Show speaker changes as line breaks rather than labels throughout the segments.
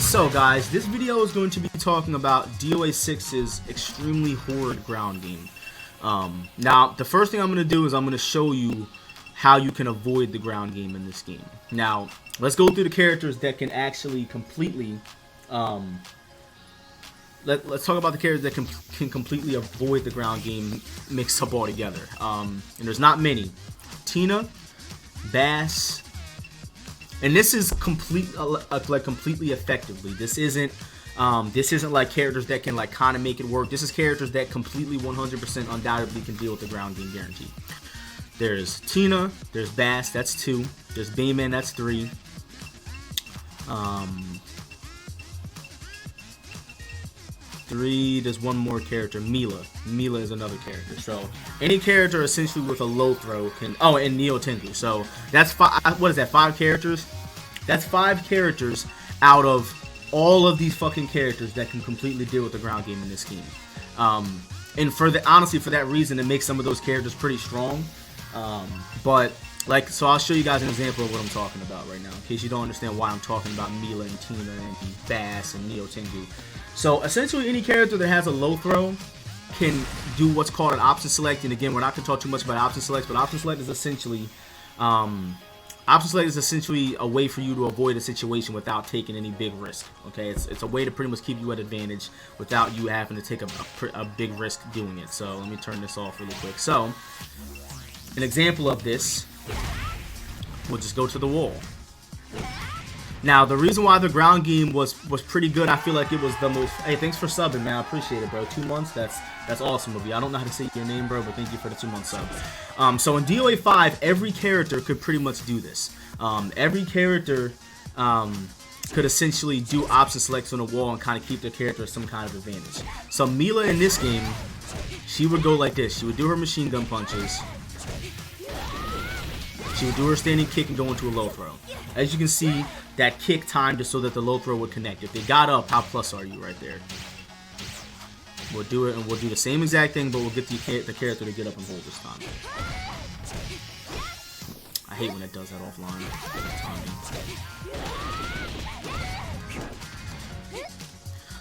So guys, this video is going to be talking about DOA 6's extremely horrid ground game. Now, the first thing I'm going to do is I'm going to show you how you can avoid the ground game in this game. Now, let's go through the characters that can actually completely, let's talk about the characters that can completely avoid the ground game mixed up all together. And there's not many. Tina, Bass, and this is completely effectively. This isn't like characters that can like kind of make it work. This is characters that completely 100% undoubtedly can deal with the ground game guarantee. There's Tina, there's Bass, that's 2. There's Bayman, that's 3. 3, there's one more character, Mila. Mila is another character. So any character essentially with a low throw can. Oh, and Neo Tengu. So that's 5. What is that? 5 characters. That's 5 characters out of all of these fucking characters that can completely deal with the ground game in this game. And honestly, for that reason, it makes some of those characters pretty strong. But like, so I'll show you guys an example of what I'm talking about right now, in case you don't understand why I'm talking about Mila and Tina and Bass and Neo Tengu. So essentially, any character that has a low throw can do what's called an option select. And again, we're not going to talk too much about option selects, but option select is essentially a way for you to avoid a situation without taking any big risk. Okay, it's a way to pretty much keep you at advantage without you having to take a big risk doing it. So let me turn this off really quick. So an example of this, we'll just go to the wall. Now, the reason why the ground game was pretty good, I feel like it was the most. Hey, thanks for subbing, man. I appreciate it, bro. 2 months, that's awesome of you. I don't know how to say your name, bro, but thank you for the 2-month sub. So in DOA 5, every character could pretty much do this. Every character could essentially do option selects on the wall and kind of keep their character some kind of advantage. So Mila in this game, she would go like this. She would do her machine gun punches. She would do her standing kick and go into a low throw. As you can see, that kick timed it so that the low throw would connect. If they got up, how plus are you right there? We'll do it, and we'll do the same exact thing, but we'll get the character to get up and hold this time. I hate when it does that offline.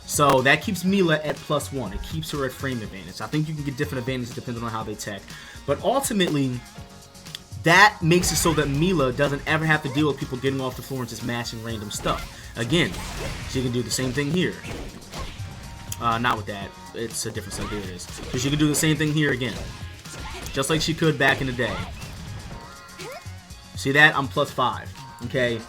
So that keeps Mila at +1. It keeps her at frame advantage. I think you can get different advantages depending on how they tech. But ultimately, that makes it so that Mila doesn't ever have to deal with people getting off the floor and just mashing random stuff. Again, she can do the same thing here. Not with that. It's a different sub. Here it is. So she can do the same thing here again. Just like she could back in the day. See that? I'm +5. Okay?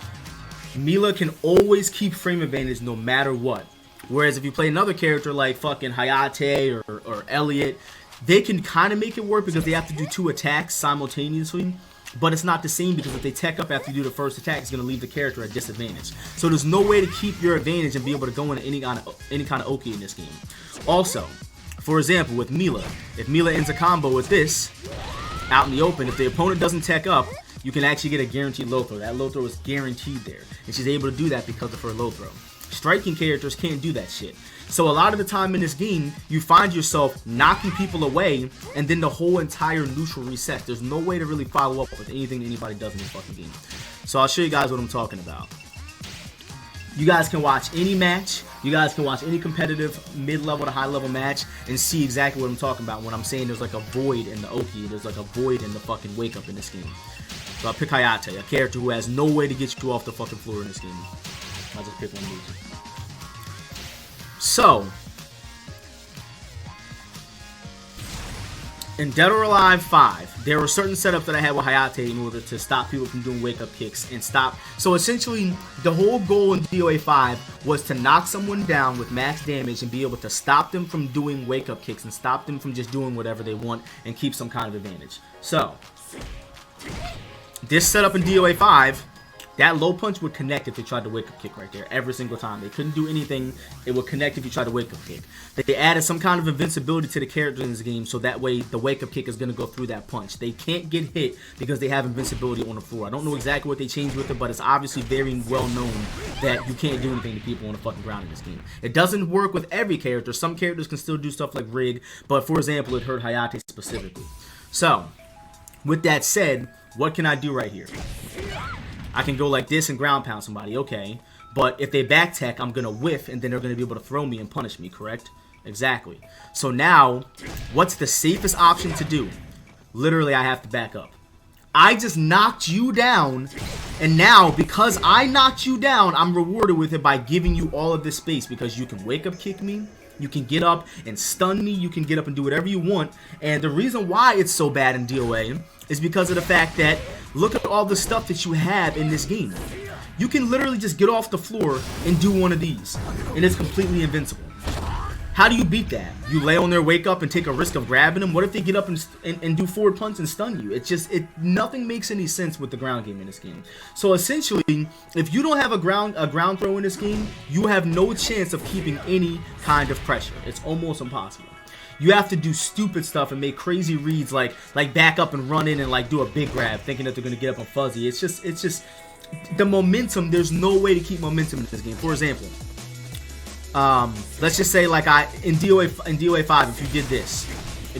Mila can always keep frame advantage no matter what. Whereas if you play another character like fucking Hayate or Elliot, they can kind of make it work because they have to do 2 attacks simultaneously, but it's not the same because if they tech up after you do the first attack, it's going to leave the character at disadvantage. So there's no way to keep your advantage and be able to go into any kind of Oki in this game. Also, for example, with Mila, if Mila ends a combo with this out in the open, if the opponent doesn't tech up, you can actually get a guaranteed low throw. That low throw is guaranteed there, and she's able to do that because of her low throw. Striking characters can't do that shit. So a lot of the time in this game, you find yourself knocking people away, and then the whole entire neutral resets. There's no way to really follow up with anything anybody does in this fucking game. So I'll show you guys what I'm talking about. You guys can watch any match. You guys can watch any competitive mid-level to high-level match and see exactly what I'm talking about when I'm saying there's like a void in the Oki. There's like a void in the fucking wake-up in this game. So I'll pick Hayate, a character who has no way to get you off the fucking floor in this game. I'll just pick one of these. So, in Dead or Alive 5, there were certain setups that I had with Hayate in order to stop people from doing wake-up kicks and stop. So essentially, the whole goal in DOA 5 was to knock someone down with max damage and be able to stop them from doing wake-up kicks and stop them from just doing whatever they want and keep some kind of advantage. So, this setup in DOA 5, that low punch would connect if they tried to wake-up kick right there every single time. They couldn't do anything. It would connect if you tried to wake-up kick. They added some kind of invincibility to the characters in this game so that way the wake-up kick is going to go through that punch. They can't get hit because they have invincibility on the floor. I don't know exactly what they changed with it, but it's obviously very well known that you can't do anything to people on the fucking ground in this game. It doesn't work with every character. Some characters can still do stuff like Rig, but for example, it hurt Hayate specifically. So, with that said, what can I do right here? I can go like this and ground pound somebody, okay. But if they back tech, I'm going to whiff, and then they're going to be able to throw me and punish me, correct? Exactly. So now, what's the safest option to do? Literally, I have to back up. I just knocked you down, and now, because I knocked you down, I'm rewarded with it by giving you all of this space, because you can wake up kick me, you can get up and stun me, you can get up and do whatever you want. And the reason why it's so bad in DOA is because of the fact that, look at all the stuff that you have in this game. You can literally just get off the floor and do one of these, and it's completely invincible. How do you beat that? You lay on their wake up and take a risk of grabbing them? What if they get up and do forward punch and stun you? Nothing makes any sense with the ground game in this game. So essentially, if you don't have a ground throw in this game, you have no chance of keeping any kind of pressure. It's almost impossible. You have to do stupid stuff and make crazy reads like back up and run in and like do a big grab, thinking that they're gonna get up on fuzzy. It's just the momentum. There's no way to keep momentum in this game. For example, let's just say like in DOA 5, if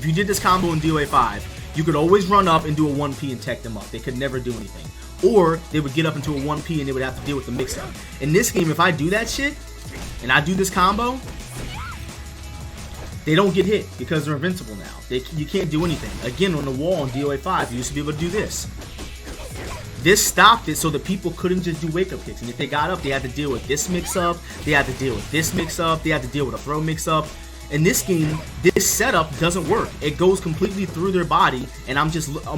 you did this combo in DOA 5, you could always run up and do a 1P and tech them up. They could never do anything. Or they would get up into a 1P and they would have to deal with the mix-up. In this game, if I do that shit, and I do this combo, they don't get hit because they're invincible now. You can't do anything. Again, on the wall in DOA 5, you used to be able to do this. This stopped it so that people couldn't just do wake-up kicks. And if they got up, they had to deal with this mix-up, they had to deal with this mix-up, they had to deal with a throw mix-up. In this game, this setup doesn't work. It goes completely through their body, and I'm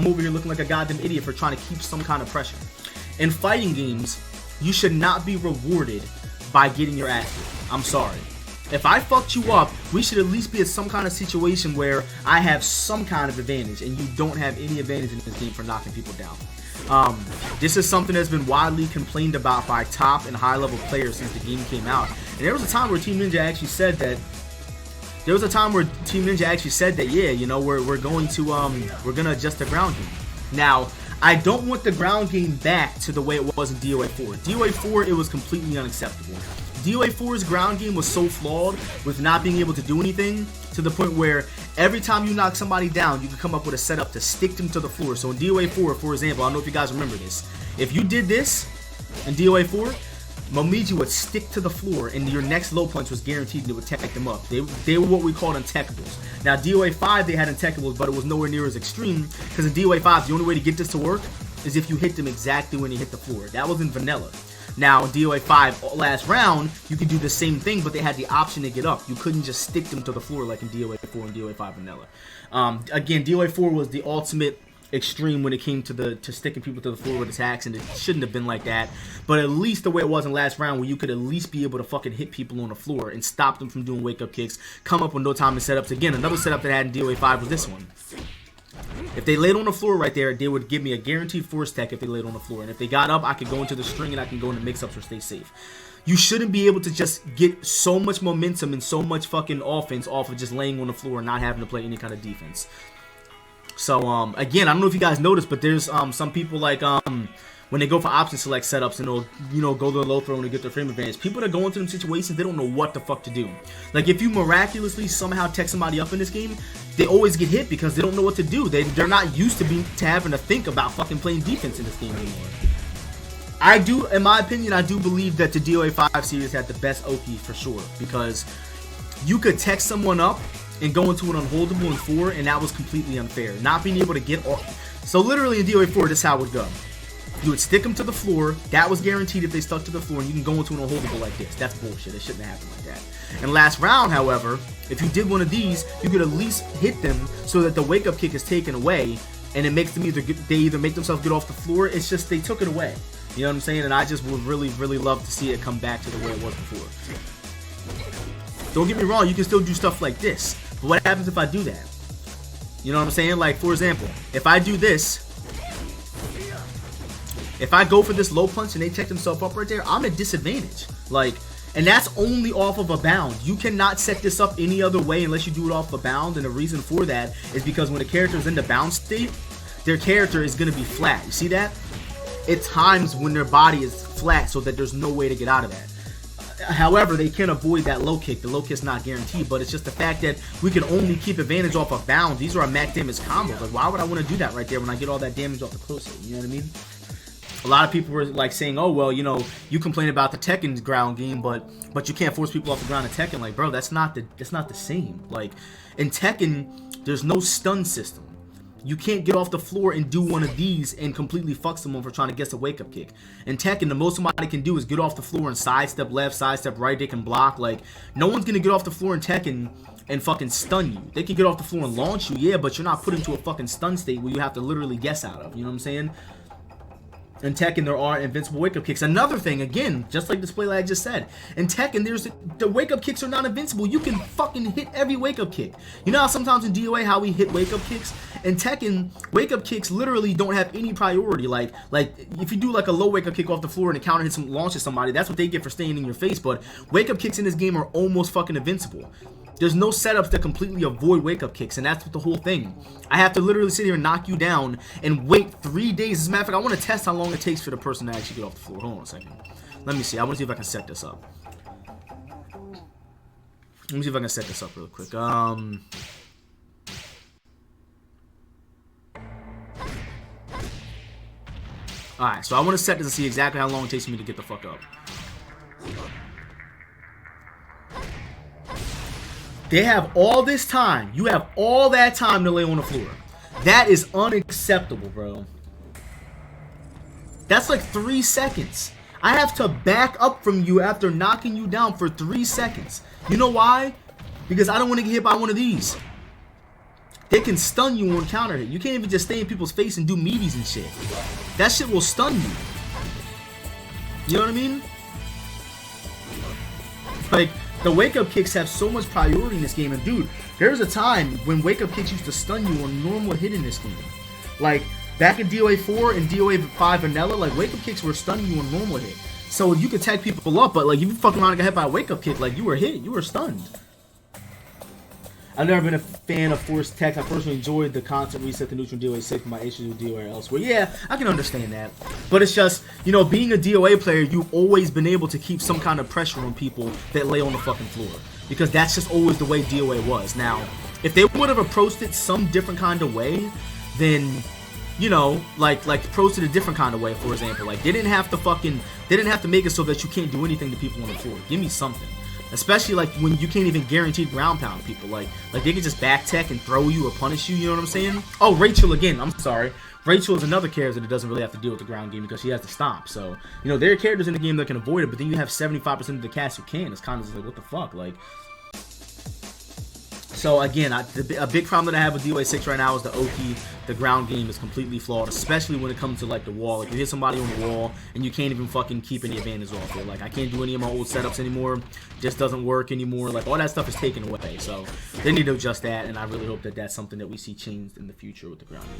over here looking like a goddamn idiot for trying to keep some kind of pressure. In fighting games, you should not be rewarded by getting your ass kicked. I'm sorry. If I fucked you up, we should at least be in some kind of situation where I have some kind of advantage, and you don't have any advantage in this game for knocking people down. This is something that's been widely complained about by top and high level players since the game came out. And there was a time where Team Ninja actually said that. Yeah, you know, we're gonna adjust the ground game. Now, I don't want the ground game back to the way it was in DOA 4. DOA 4, it was completely unacceptable. DOA 4's ground game was so flawed with not being able to do anything to the point where every time you knock somebody down, you could come up with a setup to stick them to the floor. So in DOA 4, for example, I don't know if you guys remember this. If you did this in DOA 4, Momiji would stick to the floor and your next low punch was guaranteed and it would tech them up. They were what we called unteckables. Now DOA 5, they had unteckables, but it was nowhere near as extreme because in DOA 5, the only way to get this to work is if you hit them exactly when they hit the floor. That was in vanilla. Now, in DOA 5 last round, you could do the same thing, but they had the option to get up. You couldn't just stick them to the floor like in DOA 4 and DOA 5 vanilla. Again, DOA 4 was the ultimate extreme when it came to sticking people to the floor with attacks, and it shouldn't have been like that. But at least the way it was in last round, where you could at least be able to fucking hit people on the floor and stop them from doing wake-up kicks, come up with no time and setups. Again, another setup that I had in DOA 5 was this one. If they laid on the floor right there, they would give me a guaranteed force tech if they laid on the floor. And if they got up, I could go into the string and I can go into mix-ups or stay safe. You shouldn't be able to just get so much momentum and so much fucking offense off of just laying on the floor and not having to play any kind of defense. So, again, I don't know if you guys noticed, but there's some people like when they go for option select setups and they'll, you know, go to the low throw and get their frame advantage. People that go into them situations, they don't know what the fuck to do. Like, if you miraculously somehow tech somebody up in this game, they always get hit because they don't know what to do. They're not used to having to think about fucking playing defense in this game anymore. In my opinion, I do believe that the DOA 5 series had the best OP for sure, because you could tech someone up and go into an unholdable in 4, and that was completely unfair. Not being able to get off. So literally in DOA 4, this is how it would go. You would stick them to the floor. That was guaranteed if they stuck to the floor, and you can go into an unholdable like this. That's bullshit. It shouldn't have happened like that. And last round, however, if you did one of these, you could at least hit them so that the wake-up kick is taken away, and it makes them either make themselves get off the floor. It's just they took it away. You know what I'm saying? And I just would really, really love to see it come back to the way it was before. Don't get me wrong, you can still do stuff like this. But what happens if I do that? You know what I'm saying? Like, for example, if I do this, if I go for this low punch and they tech themselves up right there, I'm at disadvantage. Like, and that's only off of a bound. You cannot set this up any other way unless you do it off a bound. And the reason for that is because when the character is in the bound state, their character is going to be flat. You see that? It's times when their body is flat so that there's no way to get out of that. However, they can avoid that low kick. The low kick's not guaranteed, but it's just the fact that we can only keep advantage off of bound. These are our max damage combos. Like, why would I want to do that right there when I get all that damage off the close hit? You know what I mean? a lot of people were like saying, oh, well, you know, you complain about the Tekken's ground game, but you can't force people off the ground in Tekken. Like, bro, that's not the same. Like, in Tekken, there's no stun system. You can't get off the floor and do one of these and completely fuck someone for trying to guess a wake-up kick. In Tekken, the most somebody can do is get off the floor and sidestep left, sidestep right. They can block. Like, no one's going to get off the floor in Tekken and fucking stun you. They can get off the floor and launch you, yeah, but you're not put into a fucking stun state where you have to literally guess out of. You know what I'm saying? In Tekken, there are invincible wake-up kicks. Another thing, again, just like Display Lag just said, in Tekken, the wake-up kicks are not invincible. You can fucking hit every wake-up kick. You know how sometimes in DOA how we hit wake-up kicks? In Tekken, wake-up kicks literally don't have any priority. Like if you do like a low wake-up kick off the floor and the counter hits some launches somebody, that's what they get for staying in your face. But wake-up kicks in this game are almost fucking invincible. There's no setups that completely avoid wake-up kicks, and that's what the whole thing. I have to literally sit here and knock you down and wait 3 days. As a matter of fact, I want to test how long it takes for the person to actually get off the floor. Hold on a second. Let me see. I want to see if I can set this up. Let me see if I can set this up real quick. Alright, so I want to set this to see exactly how long it takes for me to get the fuck up. They have all this time. You have all that time to lay on the floor. That is unacceptable, bro. That's like 3 seconds. I have to back up from you after knocking you down for 3 seconds. You know why? Because I don't want to get hit by one of these. They can stun you on counter hit. You can't even just stay in people's face and do meaties and shit. That shit will stun you. You know what I mean? Like, the wake-up kicks have so much priority in this game. And dude, there's a time when wake-up kicks used to stun you on normal hit in this game. Like, back in DOA 4 and DOA 5 Vanilla, like, wake-up kicks were stunning you on normal hit. So you could tag people up, but like, if you fucking around and got hit by a wake-up kick, like, you were hit, you were stunned. I've never been a fan of forced text. I personally enjoyed the constant reset to neutral DOA 6 for my issues with DOA elsewhere. Yeah, I can understand that. But it's just, you know, being a DOA player, you've always been able to keep some kind of pressure on people that lay on the fucking floor. Because that's just always the way DOA was. Now, if they would have approached it some different kind of way, then, you know, like approached it a different kind of way, for example. Like, they didn't have to make it so that you can't do anything to people on the floor. Give me something. Especially like when you can't even guarantee ground pound people. Like they can just back tech and throw you or punish you, you know what I'm saying? Oh, Rachel again, I'm sorry. Rachel is another character that doesn't really have to deal with the ground game because she has to stomp. So, you know, there are characters in the game that can avoid it, but then you have 75% of the cast who can. It's kind of like, what the fuck? Like, so again, a big problem that I have with DOA 6 right now is the Oki. The ground game is completely flawed, especially when it comes to like the wall. Like, you hit somebody on the wall and you can't even fucking keep any advantage off it. Like, I can't do any of my old setups anymore. Just doesn't work anymore. Like, all that stuff is taken away. So they need to adjust that, and I really hope that that's something that we see changed in the future with the ground game.